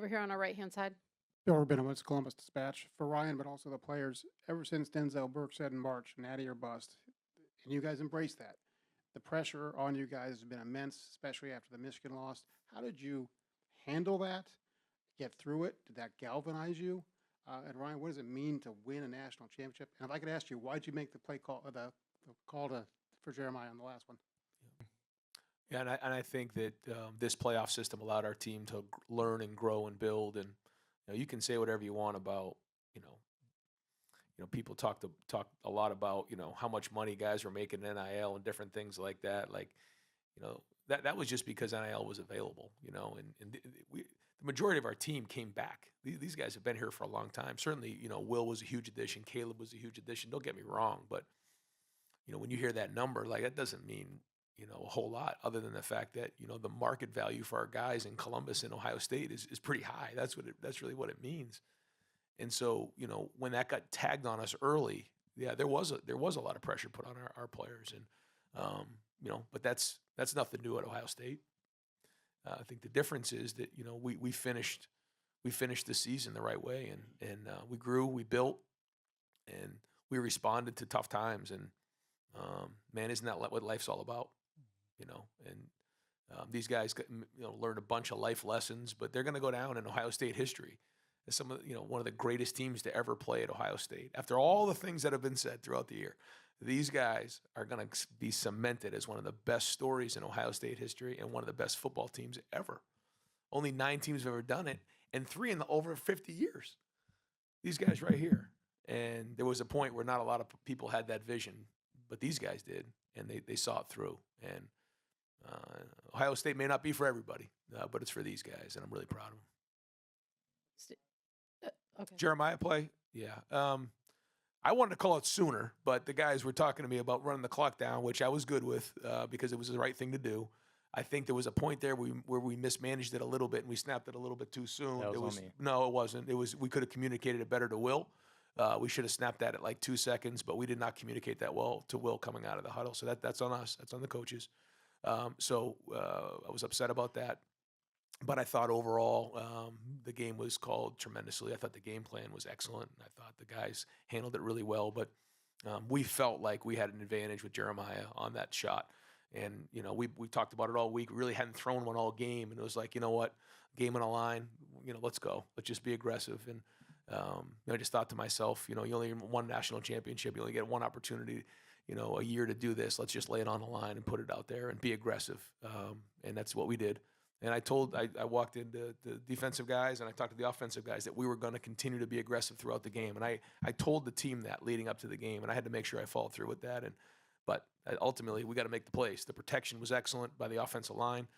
over here on our right-hand side. Bill Rabinowitz, Columbus Dispatch. For Ryan, but also the players, ever since Denzel Burke said in March, natty or bust, and you guys embraced that, the pressure on you guys has been immense, especially after the Michigan loss. How did you handle that, get through it? Did that galvanize you? And Ryan, what does it mean to win a national championship? And if I could ask you, why'd you make the play call, the call for Jeremiah on the last one? Yeah, and I think that this playoff system allowed our team to learn and grow and build. And you can say whatever you want about people talk a lot about how much money guys were making in NIL and different things like that. Like that was just because NIL was available. And the majority of our team came back. These guys have been here for a long time. Certainly, Will was a huge addition. Caleb was a huge addition. Don't get me wrong, but when you hear that number, like that doesn't mean a whole lot, other than the fact that the market value for our guys in Columbus and Ohio State is pretty high. That's really what it means. And so when that got tagged on us early, yeah, there was a lot of pressure put on our players, and but that's nothing new at Ohio State. I think the difference is that we finished the season the right way, and we grew, we built, and we responded to tough times. And man, isn't that what life's all about? And these guys learned a bunch of life lessons, but they're going to go down in Ohio State history as some of one of the greatest teams to ever play at Ohio State. After all the things that have been said throughout the year, these guys are going to be cemented as one of the best stories in Ohio State history and one of the best football teams ever. Only 9 teams have ever done it, and 3 in the over 50 years. These guys right here. And there was a point where not a lot of people had that vision, but these guys did, and they saw it through. And Ohio State may not be for everybody, but it's for these guys, and I'm really proud of them. Okay. Jeremiah play? Yeah. I wanted to call it sooner, but the guys were talking to me about running the clock down, which I was good with because it was the right thing to do. I think there was a point there where we mismanaged it a little bit and we snapped it a little bit too soon. That was on me. No, it wasn't. We could have communicated it better to Will. We should have snapped that at like 2 seconds, but we did not communicate that well to Will coming out of the huddle. So that's on us. That's on the coaches. So I was upset about that. But I thought overall the game was called tremendously. I thought the game plan was excellent. I thought the guys handled it really well. But we felt like we had an advantage with Jeremiah on that shot. And, we talked about it all week. We really hadn't thrown one all game. And it was like, you know what, game on a line, let's go. Let's just be aggressive. And I just thought to myself, you only won national championship. You only get one opportunity, a year to do this. Let's just lay it on the line and put it out there and be aggressive. And that's what we did. And I walked into the defensive guys and I talked to the offensive guys that we were going to continue to be aggressive throughout the game. And I told the team that leading up to the game, and I had to make sure I followed through with that. But ultimately, we got to make the plays. The protection was excellent by the offensive line.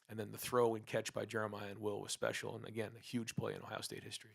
And then the throw and catch by Jeremiah and Will was special. And again, a huge play in Ohio State history.